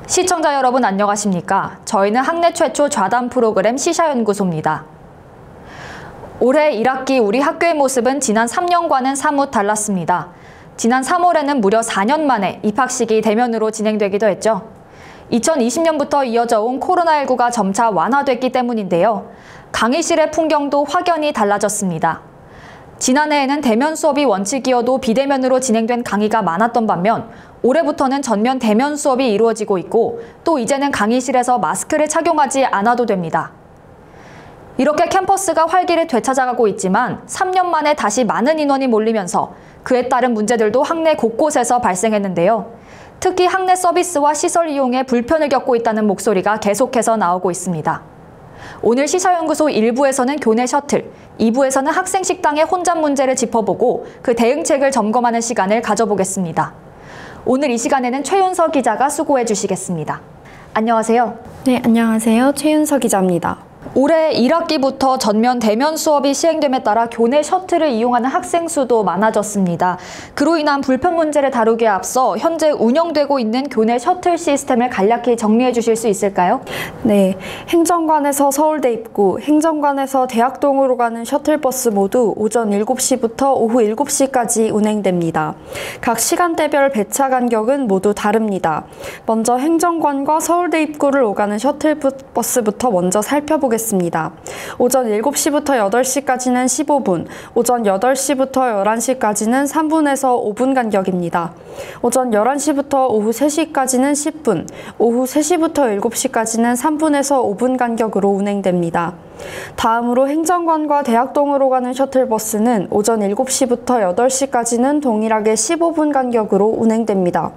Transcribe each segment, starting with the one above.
시청자 여러분 안녕하십니까? 저희는 학내 최초 좌담 프로그램 시샤연구소입니다. 올해 1학기 우리 학교의 모습은 지난 3년과는 사뭇 달랐습니다. 지난 3월에는 무려 4년 만에 입학식이 대면으로 진행되기도 했죠. 2020년부터 이어져 온 코로나19가 점차 완화됐기 때문인데요. 강의실의 풍경도 확연히 달라졌습니다. 지난해에는 대면 수업이 원칙이어도 비대면으로 진행된 강의가 많았던 반면 올해부터는 전면 대면 수업이 이루어지고 있고 또 이제는 강의실에서 마스크를 착용하지 않아도 됩니다. 이렇게 캠퍼스가 활기를 되찾아가고 있지만 3년 만에 다시 많은 인원이 몰리면서 그에 따른 문제들도 학내 곳곳에서 발생했는데요. 특히 학내 서비스와 시설 이용에 불편을 겪고 있다는 목소리가 계속해서 나오고 있습니다. 오늘 시사연구소 1부에서는 교내 셔틀, 2부에서는 학생 식당의 혼잡 문제를 짚어보고 그 대응책을 점검하는 시간을 가져보겠습니다. 오늘 이 시간에는 최윤서 기자가 수고해 주시겠습니다. 안녕하세요. 네, 안녕하세요. 최윤서 기자입니다. 올해 1학기부터 전면 대면 수업이 시행됨에 따라 교내 셔틀을 이용하는 학생 수도 많아졌습니다. 그로 인한 불편 문제를 다루기에 앞서 현재 운영되고 있는 교내 셔틀 시스템을 간략히 정리해 주실 수 있을까요? 네, 행정관에서 서울대 입구, 행정관에서 대학동으로 가는 셔틀버스 모두 오전 7시부터 오후 7시까지 운행됩니다. 각 시간대별 배차 간격은 모두 다릅니다. 먼저 행정관과 서울대 입구를 오가는 셔틀버스부터 먼저 살펴보겠습니다. 오전 7시부터 8시까지는 15분, 오전 8시부터 11시까지는 3분에서 5분 간격입니다. 오전 11시부터 오후 3시까지는 10분, 오후 3시부터 7시까지는 3분에서 5분 간격으로 운행됩니다. 다음으로 행정관과 대학동으로 가는 셔틀버스는 오전 7시부터 8시까지는 동일하게 15분 간격으로 운행됩니다.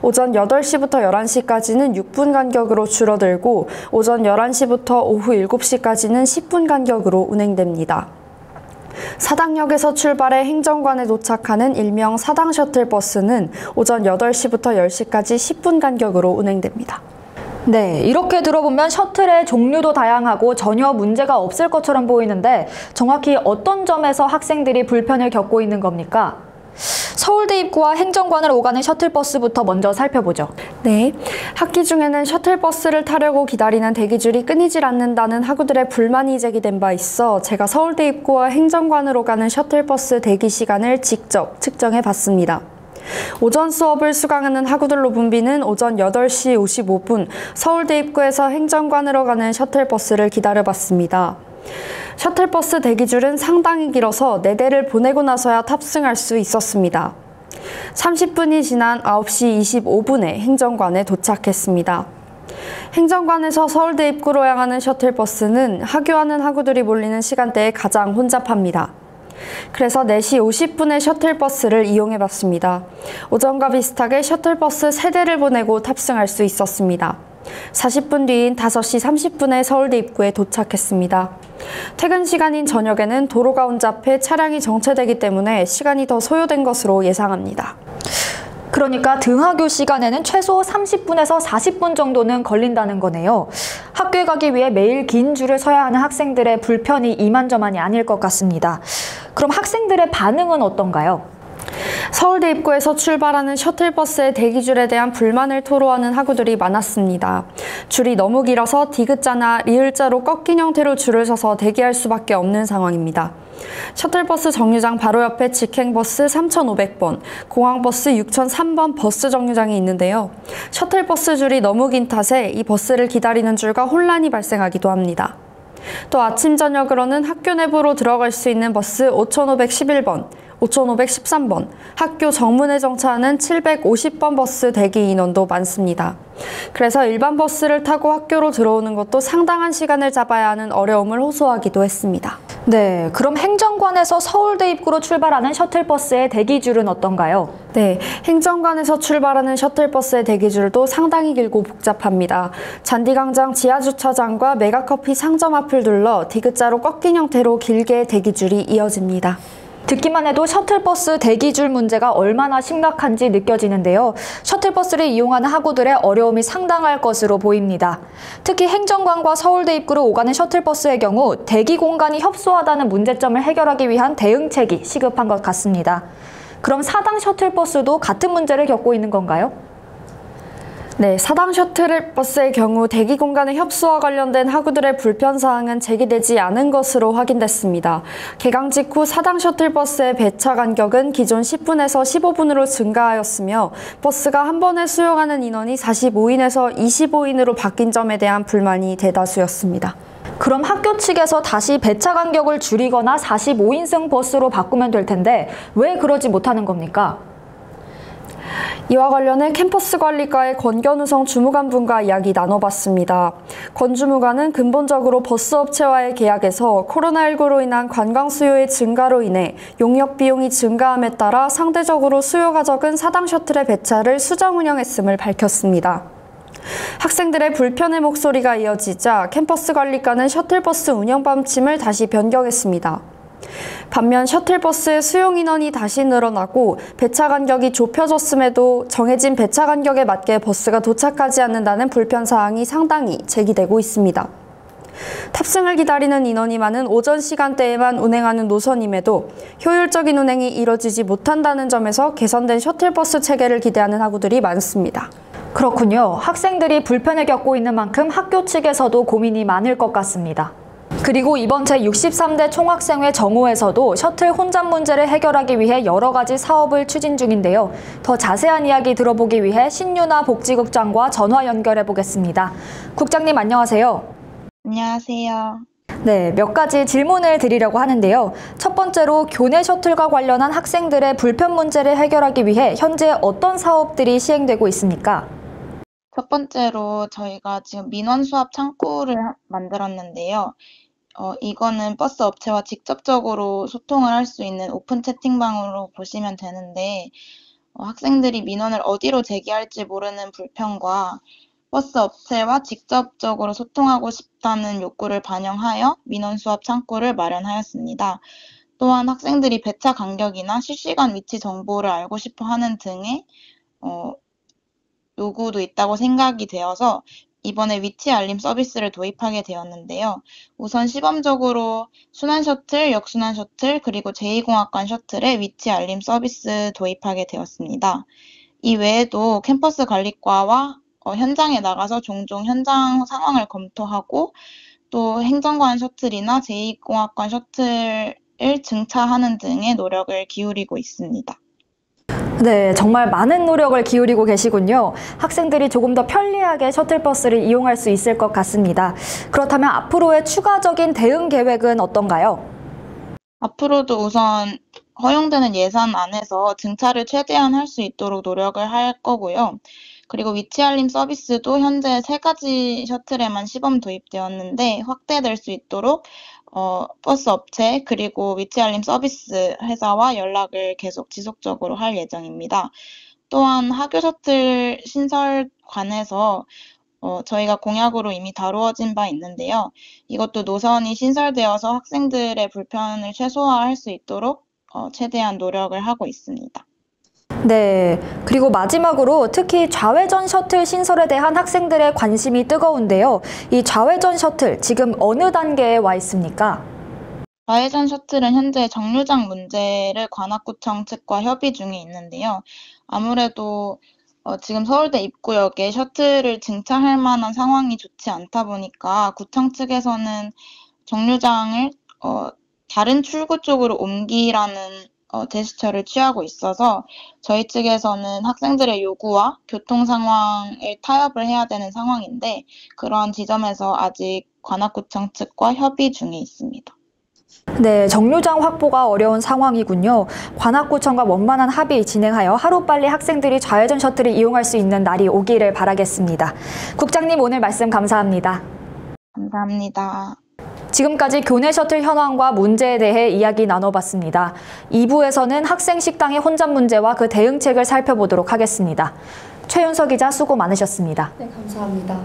오전 8시부터 11시까지는 6분 간격으로 줄어들고 오전 11시부터 오후 7시까지는 10분 간격으로 운행됩니다. 사당역에서 출발해 행정관에 도착하는 일명 사당 셔틀버스는 오전 8시부터 10시까지 10분 간격으로 운행됩니다. 네, 이렇게 들어보면 셔틀의 종류도 다양하고 전혀 문제가 없을 것처럼 보이는데 정확히 어떤 점에서 학생들이 불편을 겪고 있는 겁니까? 서울대 입구와 행정관을 오가는 셔틀버스부터 먼저 살펴보죠. 네, 학기 중에는 셔틀버스를 타려고 기다리는 대기줄이 끊이질 않는다는 학우들의 불만이 제기된 바 있어 제가 서울대 입구와 행정관으로 가는 셔틀버스 대기 시간을 직접 측정해 봤습니다. 오전 수업을 수강하는 학우들로 붐비는 오전 8시 55분 서울대 입구에서 행정관으로 가는 셔틀버스를 기다려봤습니다. 셔틀버스 대기줄은 상당히 길어서 4대를 보내고 나서야 탑승할 수 있었습니다. 30분이 지난 9시 25분에 행정관에 도착했습니다. 행정관에서 서울대 입구로 향하는 셔틀버스는 하교하는 학우들이 몰리는 시간대에 가장 혼잡합니다. 그래서 4시 50분에 셔틀버스를 이용해봤습니다. 오전과 비슷하게 셔틀버스 3대를 보내고 탑승할 수 있었습니다. 40분 뒤인 5시 30분에 서울대 입구에 도착했습니다. 퇴근 시간인 저녁에는 도로가 혼잡해 차량이 정체되기 때문에 시간이 더 소요된 것으로 예상합니다. 그러니까 등하교 시간에는 최소 30분에서 40분 정도는 걸린다는 거네요. 학교에 가기 위해 매일 긴 줄을 서야 하는 학생들의 불편이 이만저만이 아닐 것 같습니다. 그럼 학생들의 반응은 어떤가요? 서울대 입구에서 출발하는 셔틀버스의 대기줄에 대한 불만을 토로하는 학우들이 많았습니다. 줄이 너무 길어서 디귿자나 리을자로 꺾인 형태로 줄을 서서 대기할 수밖에 없는 상황입니다. 셔틀버스 정류장 바로 옆에 직행버스 3500번, 공항버스 6003번 버스 정류장이 있는데요. 셔틀버스 줄이 너무 긴 탓에 이 버스를 기다리는 줄과 혼란이 발생하기도 합니다. 또 아침 저녁으로는 학교 내부로 들어갈 수 있는 버스 5511번, 5513번, 학교 정문에 정차하는 750번 버스 대기 인원도 많습니다. 그래서 일반 버스를 타고 학교로 들어오는 것도 상당한 시간을 잡아야 하는 어려움을 호소하기도 했습니다. 네, 그럼 행정관에서 서울대 입구로 출발하는 셔틀버스의 대기줄은 어떤가요? 네, 행정관에서 출발하는 셔틀버스의 대기줄도 상당히 길고 복잡합니다. 잔디광장 지하주차장과 메가커피 상점 앞을 둘러 디귿자로 꺾인 형태로 길게 대기줄이 이어집니다. 듣기만 해도 셔틀버스 대기줄 문제가 얼마나 심각한지 느껴지는데요. 셔틀버스를 이용하는 학우들의 어려움이 상당할 것으로 보입니다. 특히 행정관과 서울대 입구로 오가는 셔틀버스의 경우 대기 공간이 협소하다는 문제점을 해결하기 위한 대응책이 시급한 것 같습니다. 그럼 사당 셔틀버스도 같은 문제를 겪고 있는 건가요? 네, 사당 셔틀버스의 경우 대기 공간의 협소와 관련된 학우들의 불편사항은 제기되지 않은 것으로 확인됐습니다. 개강 직후 사당 셔틀버스의 배차 간격은 기존 10분에서 15분으로 증가하였으며 버스가 한 번에 수용하는 인원이 45인에서 25인으로 바뀐 점에 대한 불만이 대다수였습니다. 그럼 학교 측에서 다시 배차 간격을 줄이거나 45인승 버스로 바꾸면 될 텐데 왜 그러지 못하는 겁니까? 이와 관련해 캠퍼스 관리과의 권견우성 주무관분과 이야기 나눠봤습니다. 권 주무관은 근본적으로 버스업체와의 계약에서 코로나19로 인한 관광 수요의 증가로 인해 용역 비용이 증가함에 따라 상대적으로 수요가 적은 사당 셔틀의 배차를 수정 운영했음을 밝혔습니다. 학생들의 불편의 목소리가 이어지자 캠퍼스 관리과는 셔틀버스 운영 방침을 다시 변경했습니다. 반면 셔틀버스의 수용 인원이 다시 늘어나고 배차 간격이 좁혀졌음에도 정해진 배차 간격에 맞게 버스가 도착하지 않는다는 불편사항이 상당히 제기되고 있습니다. 탑승을 기다리는 인원이 많은 오전 시간대에만 운행하는 노선임에도 효율적인 운행이 이뤄지지 못한다는 점에서 개선된 셔틀버스 체계를 기대하는 학우들이 많습니다. 그렇군요. 학생들이 불편을 겪고 있는 만큼 학교 측에서도 고민이 많을 것 같습니다. 그리고 이번 제63대 총학생회 정오에서도 셔틀 혼잡 문제를 해결하기 위해 여러 가지 사업을 추진 중인데요. 더 자세한 이야기 들어보기 위해 신유나 복지국장과 전화 연결해 보겠습니다. 국장님 안녕하세요. 안녕하세요. 네, 몇 가지 질문을 드리려고 하는데요. 첫 번째로 교내 셔틀과 관련한 학생들의 불편 문제를 해결하기 위해 현재 어떤 사업들이 시행되고 있습니까? 첫 번째로 저희가 지금 민원 수합 창구를 만들었는데요. 이거는 버스 업체와 직접적으로 소통을 할 수 있는 오픈 채팅방으로 보시면 되는데 학생들이 민원을 어디로 제기할지 모르는 불편과 버스 업체와 직접적으로 소통하고 싶다는 욕구를 반영하여 민원 수합 창구를 마련하였습니다. 또한 학생들이 배차 간격이나 실시간 위치 정보를 알고 싶어 하는 등의 요구도 있다고 생각이 되어서 이번에 위치 알림 서비스를 도입하게 되었는데요. 우선 시범적으로 순환 셔틀, 역순환 셔틀, 그리고 제2공학관 셔틀의 위치 알림 서비스 도입하게 되었습니다. 이 외에도 캠퍼스 관리과와 현장에 나가서 종종 현장 상황을 검토하고 또 행정관 셔틀이나 제2공학관 셔틀을 증차하는 등의 노력을 기울이고 있습니다. 네, 정말 많은 노력을 기울이고 계시군요. 학생들이 조금 더 편리하게 셔틀버스를 이용할 수 있을 것 같습니다. 그렇다면 앞으로의 추가적인 대응 계획은 어떤가요? 앞으로도 우선 허용되는 예산 안에서 증차를 최대한 할 수 있도록 노력을 할 거고요. 그리고 위치 알림 서비스도 현재 3가지 셔틀에만 시범 도입되었는데 확대될 수 있도록 버스 업체 그리고 위치 알림 서비스 회사와 연락을 계속 지속적으로 할 예정입니다. 또한 학교 셔틀 신설관에서 저희가 공약으로 이미 다루어진 바 있는데요. 이것도 노선이 신설되어서 학생들의 불편을 최소화할 수 있도록 최대한 노력을 하고 있습니다. 네, 그리고 마지막으로 특히 좌회전 셔틀 신설에 대한 학생들의 관심이 뜨거운데요. 이 좌회전 셔틀 지금 어느 단계에 와 있습니까? 좌회전 셔틀은 현재 정류장 문제를 관악구청 측과 협의 중에 있는데요. 아무래도 지금 서울대 입구역에 셔틀을 증차할 만한 상황이 좋지 않다 보니까 구청 측에서는 정류장을 다른 출구 쪽으로 옮기라는 제스처를 취하고 있어서 저희 측에서는 학생들의 요구와 교통 상황을 타협을 해야 되는 상황인데 그러한 지점에서 아직 관악구청 측과 협의 중에 있습니다. 네, 정류장 확보가 어려운 상황이군요. 관악구청과 원만한 합의 진행하여 하루빨리 학생들이 좌회전 셔틀을 이용할 수 있는 날이 오기를 바라겠습니다. 국장님 오늘 말씀 감사합니다. 감사합니다. 지금까지 교내 셔틀 현황과 문제에 대해 이야기 나눠봤습니다. 2부에서는 학생 식당의 혼잡 문제와 그 대응책을 살펴보도록 하겠습니다. 최윤서 기자 수고 많으셨습니다. 네, 감사합니다.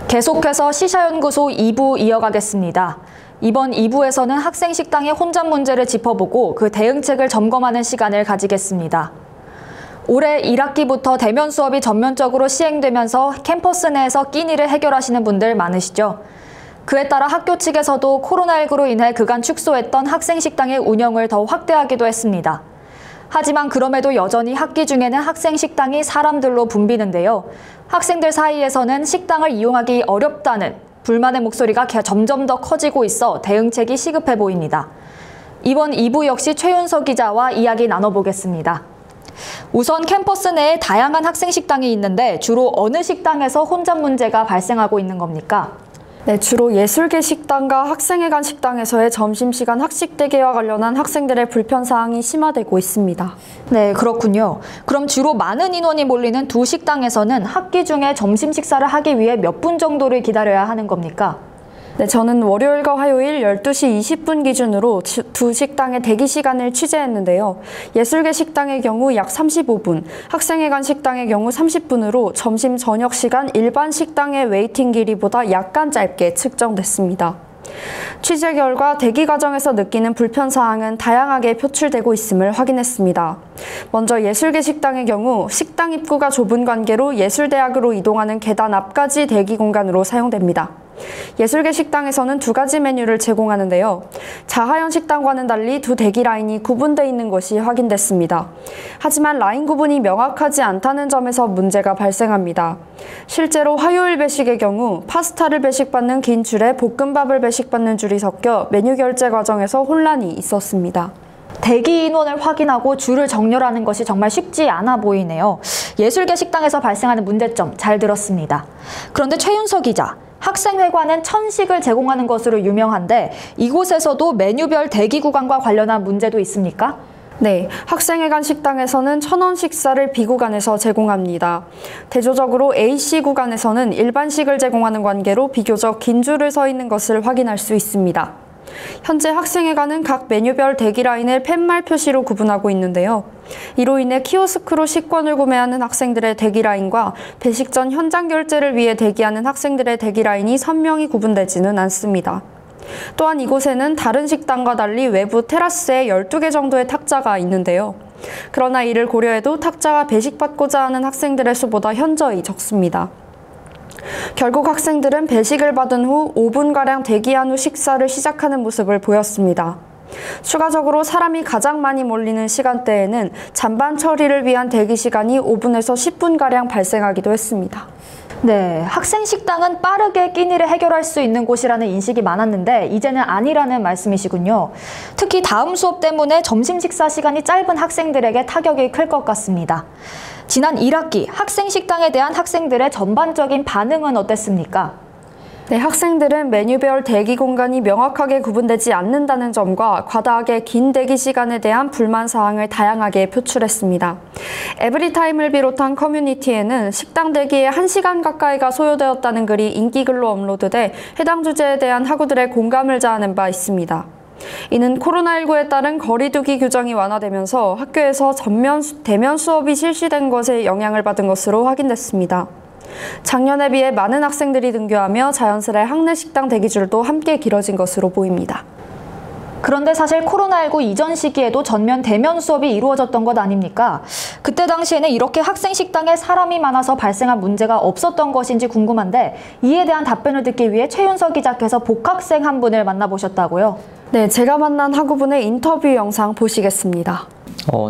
계속해서 시사연구소 2부 이어가겠습니다. 이번 2부에서는 학생 식당의 혼잡 문제를 짚어보고 그 대응책을 점검하는 시간을 가지겠습니다. 올해 1학기부터 대면 수업이 전면적으로 시행되면서 캠퍼스 내에서 끼니를 해결하시는 분들 많으시죠? 그에 따라 학교 측에서도 코로나19로 인해 그간 축소했던 학생 식당의 운영을 더 확대하기도 했습니다. 하지만 그럼에도 여전히 학기 중에는 학생 식당이 사람들로 붐비는데요. 학생들 사이에서는 식당을 이용하기 어렵다는 불만의 목소리가 점점 더 커지고 있어 대응책이 시급해 보입니다. 이번 2부 역시 최윤석 기자와 이야기 나눠보겠습니다. 우선 캠퍼스 내에 다양한 학생 식당이 있는데 주로 어느 식당에서 혼잡 문제가 발생하고 있는 겁니까? 네, 주로 예술계 식당과 학생회관 식당에서의 점심시간 학식 대기와 관련한 학생들의 불편사항이 심화되고 있습니다. 네, 그렇군요. 그럼 주로 많은 인원이 몰리는 두 식당에서는 학기 중에 점심 식사를 하기 위해 몇 분 정도를 기다려야 하는 겁니까? 네, 저는 월요일과 화요일 12시 20분 기준으로 두 식당의 대기 시간을 취재했는데요. 예술계 식당의 경우 약 35분, 학생회관 식당의 경우 30분으로 점심 저녁 시간 일반 식당의 웨이팅 길이보다 약간 짧게 측정됐습니다. 취재 결과 대기 과정에서 느끼는 불편사항은 다양하게 표출되고 있음을 확인했습니다. 먼저 예술계 식당의 경우 식당 입구가 좁은 관계로 예술대학으로 이동하는 계단 앞까지 대기 공간으로 사용됩니다. 예술계 식당에서는 두 가지 메뉴를 제공하는데요. 자하연 식당과는 달리 두 대기 라인이 구분되어 있는 것이 확인됐습니다. 하지만 라인 구분이 명확하지 않다는 점에서 문제가 발생합니다. 실제로 화요일 배식의 경우 파스타를 배식받는 긴 줄에 볶음밥을 배식받는 줄이 섞여 메뉴 결제 과정에서 혼란이 있었습니다. 대기 인원을 확인하고 줄을 정렬하는 것이 정말 쉽지 않아 보이네요. 예술계 식당에서 발생하는 문제점 잘 들었습니다. 그런데 최윤석 기자, 학생회관은 천식을 제공하는 것으로 유명한데 이곳에서도 메뉴별 대기 구간과 관련한 문제도 있습니까? 네, 학생회관 식당에서는 1,000원 식사를 B구간에서 제공합니다. 대조적으로 AC 구간에서는 일반식을 제공하는 관계로 비교적 긴 줄을 서 있는 것을 확인할 수 있습니다. 현재 학생회관은 각 메뉴별 대기 라인을 팻말 표시로 구분하고 있는데요. 이로 인해 키오스크로 식권을 구매하는 학생들의 대기 라인과 배식 전 현장 결제를 위해 대기하는 학생들의 대기 라인이 선명히 구분되지는 않습니다. 또한 이곳에는 다른 식당과 달리 외부 테라스에 12개 정도의 탁자가 있는데요. 그러나 이를 고려해도 탁자가 배식받고자 하는 학생들의 수보다 현저히 적습니다. 결국 학생들은 배식을 받은 후 5분가량 대기한 후 식사를 시작하는 모습을 보였습니다. 추가적으로 사람이 가장 많이 몰리는 시간대에는 잔반 처리를 위한 대기 시간이 5분에서 10분가량 발생하기도 했습니다. 네, 학생 식당은 빠르게 끼니를 해결할 수 있는 곳이라는 인식이 많았는데 이제는 아니라는 말씀이시군요. 특히 다음 수업 때문에 점심 식사 시간이 짧은 학생들에게 타격이 클 것 같습니다. 지난 1학기 학생 식당에 대한 학생들의 전반적인 반응은 어땠습니까? 네, 학생들은 메뉴별 대기 공간이 명확하게 구분되지 않는다는 점과 과다하게 긴 대기 시간에 대한 불만 사항을 다양하게 표출했습니다. 에브리타임을 비롯한 커뮤니티에는 식당 대기에 1시간 가까이가 소요되었다는 글이 인기글로 업로드돼 해당 주제에 대한 학우들의 공감을 자아낸 바 있습니다. 이는 코로나19에 따른 거리두기 규정이 완화되면서 학교에서 대면 수업이 실시된 것에 영향을 받은 것으로 확인됐습니다. 작년에 비해 많은 학생들이 등교하며 자연스레 학내 식당 대기줄도 함께 길어진 것으로 보입니다. 그런데 사실 코로나19 이전 시기에도 전면 대면 수업이 이루어졌던 것 아닙니까? 그때 당시에는 이렇게 학생 식당에 사람이 많아서 발생한 문제가 없었던 것인지 궁금한데 이에 대한 답변을 듣기 위해 최윤석 기자께서 복학생 한 분을 만나보셨다고요? 네, 제가 만난 학우분의 인터뷰 영상 보시겠습니다.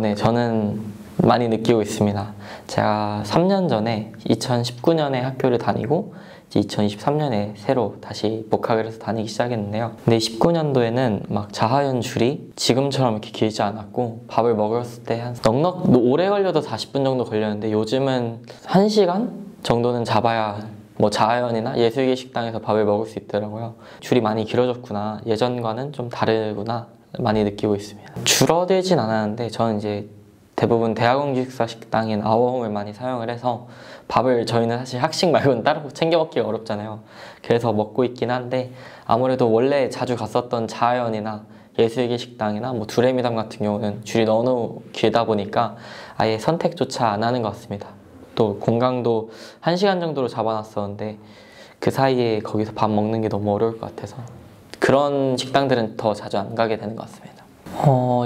네, 저는 많이 느끼고 있습니다. 제가 3년 전에 2019년에 학교를 다니고 2023년에 새로 다시 복학을 해서 다니기 시작했는데요. 근데 19년도에는 막 자하연 줄이 지금처럼 이렇게 길지 않았고 밥을 먹었을 때 한 넉넉 오래 걸려도 40분 정도 걸렸는데 요즘은 1시간 정도는 잡아야 뭐 자하연이나 예술계 식당에서 밥을 먹을 수 있더라고요. 줄이 많이 길어졌구나, 예전과는 좀 다르구나 많이 느끼고 있습니다. 줄어들진 않았는데 저는 이제 대부분 대학원 기숙사 식당인 아워홈을 많이 사용을 해서 밥을 저희는 사실 학식 말고는 따로 챙겨 먹기가 어렵잖아요. 그래서 먹고 있긴 한데 아무래도 원래 자주 갔었던 자하연이나 예술계 식당이나 뭐 두레미담 같은 경우는 줄이 너무 길다 보니까 아예 선택조차 안 하는 것 같습니다. 또 공강도 1시간 정도로 잡아놨었는데 그 사이에 거기서 밥 먹는 게 너무 어려울 것 같아서 그런 식당들은 더 자주 안 가게 되는 것 같습니다.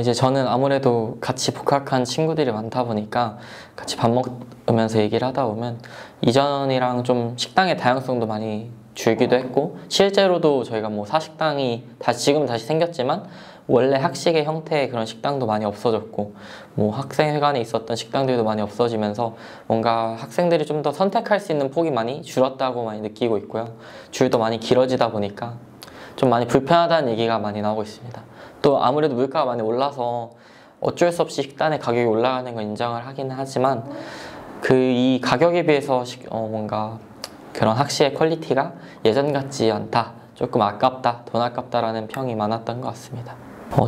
이제 저는 아무래도 같이 복학한 친구들이 많다 보니까 같이 밥 먹으면서 얘기를 하다 보면 이전이랑 좀 식당의 다양성도 많이 줄기도 했고 실제로도 저희가 뭐 사식당이 지금 다시 생겼지만 원래 학식의 형태의 그런 식당도 많이 없어졌고 뭐 학생회관에 있었던 식당들도 많이 없어지면서 뭔가 학생들이 좀 더 선택할 수 있는 폭이 많이 줄었다고 많이 느끼고 있고요. 줄도 많이 길어지다 보니까 좀 많이 불편하다는 얘기가 많이 나오고 있습니다. 또 아무래도 물가가 많이 올라서 어쩔 수 없이 식단의 가격이 올라가는 건 인정을 하긴 하지만 이 가격에 비해서 뭔가 그런 학식의 퀄리티가 예전 같지 않다, 조금 아깝다, 돈 아깝다라는 평이 많았던 것 같습니다.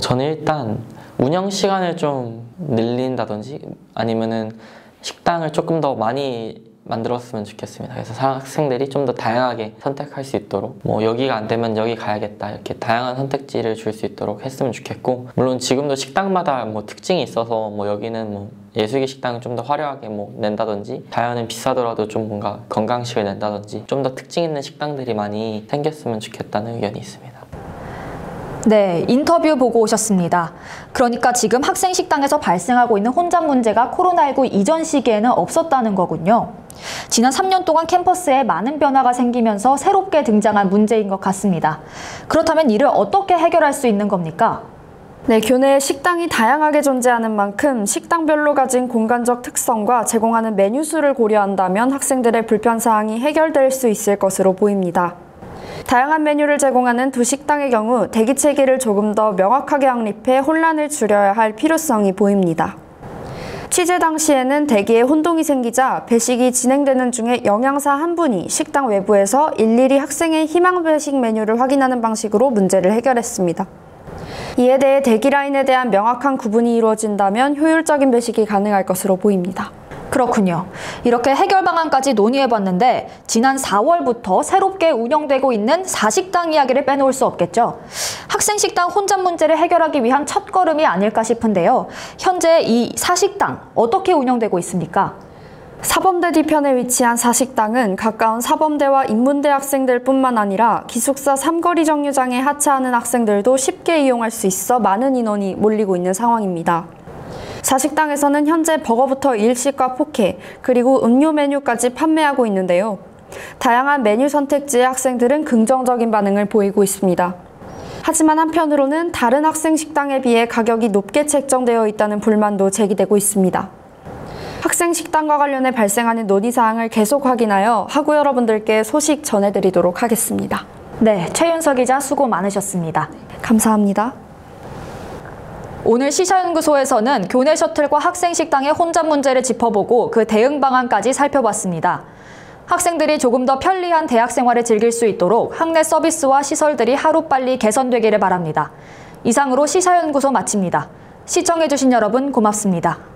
저는 일단 운영 시간을 좀 늘린다든지 아니면은 식당을 조금 더 많이 만들었으면 좋겠습니다. 그래서 학생들이 좀 더 다양하게 선택할 수 있도록 뭐 여기가 안 되면 여기 가야겠다 이렇게 다양한 선택지를 줄 수 있도록 했으면 좋겠고, 물론 지금도 식당마다 뭐 특징이 있어서 뭐 여기는 뭐 예술계 식당을 좀 더 화려하게 뭐 낸다든지 자연은 비싸더라도 좀 뭔가 건강식을 낸다든지 좀 더 특징 있는 식당들이 많이 생겼으면 좋겠다는 의견이 있습니다. 네, 인터뷰 보고 오셨습니다. 그러니까 지금 학생 식당에서 발생하고 있는 혼잡 문제가 코로나19 이전 시기에는 없었다는 거군요. 지난 3년 동안 캠퍼스에 많은 변화가 생기면서 새롭게 등장한 문제인 것 같습니다. 그렇다면 이를 어떻게 해결할 수 있는 겁니까? 네, 교내에 식당이 다양하게 존재하는 만큼 식당별로 가진 공간적 특성과 제공하는 메뉴 수를 고려한다면 학생들의 불편사항이 해결될 수 있을 것으로 보입니다. 다양한 메뉴를 제공하는 두 식당의 경우 대기 체계를 조금 더 명확하게 확립해 혼란을 줄여야 할 필요성이 보입니다. 취재 당시에는 대기에 혼동이 생기자 배식이 진행되는 중에 영양사 한 분이 식당 외부에서 일일이 학생의 희망 배식 메뉴를 확인하는 방식으로 문제를 해결했습니다. 이에 대해 대기 라인에 대한 명확한 구분이 이루어진다면 효율적인 배식이 가능할 것으로 보입니다. 그렇군요. 이렇게 해결 방안까지 논의해봤는데 지난 4월부터 새롭게 운영되고 있는 사식당 이야기를 빼놓을 수 없겠죠. 학생 식당 혼잡 문제를 해결하기 위한 첫걸음이 아닐까 싶은데요. 현재 이 사식당 어떻게 운영되고 있습니까? 사범대 뒤편에 위치한 사식당은 가까운 사범대와 인문대 학생들뿐만 아니라 기숙사 삼거리 정류장에 하차하는 학생들도 쉽게 이용할 수 있어 많은 인원이 몰리고 있는 상황입니다. 사식당에서는 현재 버거부터 일식과 포케, 그리고 음료 메뉴까지 판매하고 있는데요. 다양한 메뉴 선택지에 학생들은 긍정적인 반응을 보이고 있습니다. 하지만 한편으로는 다른 학생 식당에 비해 가격이 높게 책정되어 있다는 불만도 제기되고 있습니다. 학생 식당과 관련해 발생하는 논의사항을 계속 확인하여 학우 여러분들께 소식 전해드리도록 하겠습니다. 네, 최윤석 기자 수고 많으셨습니다. 감사합니다. 오늘 시사연구소에서는 교내 셔틀과 학생 식당의 혼잡 문제를 짚어보고 그 대응 방안까지 살펴봤습니다. 학생들이 조금 더 편리한 대학 생활을 즐길 수 있도록 학내 서비스와 시설들이 하루빨리 개선되기를 바랍니다. 이상으로 시사연구소 마칩니다. 시청해주신 여러분 고맙습니다.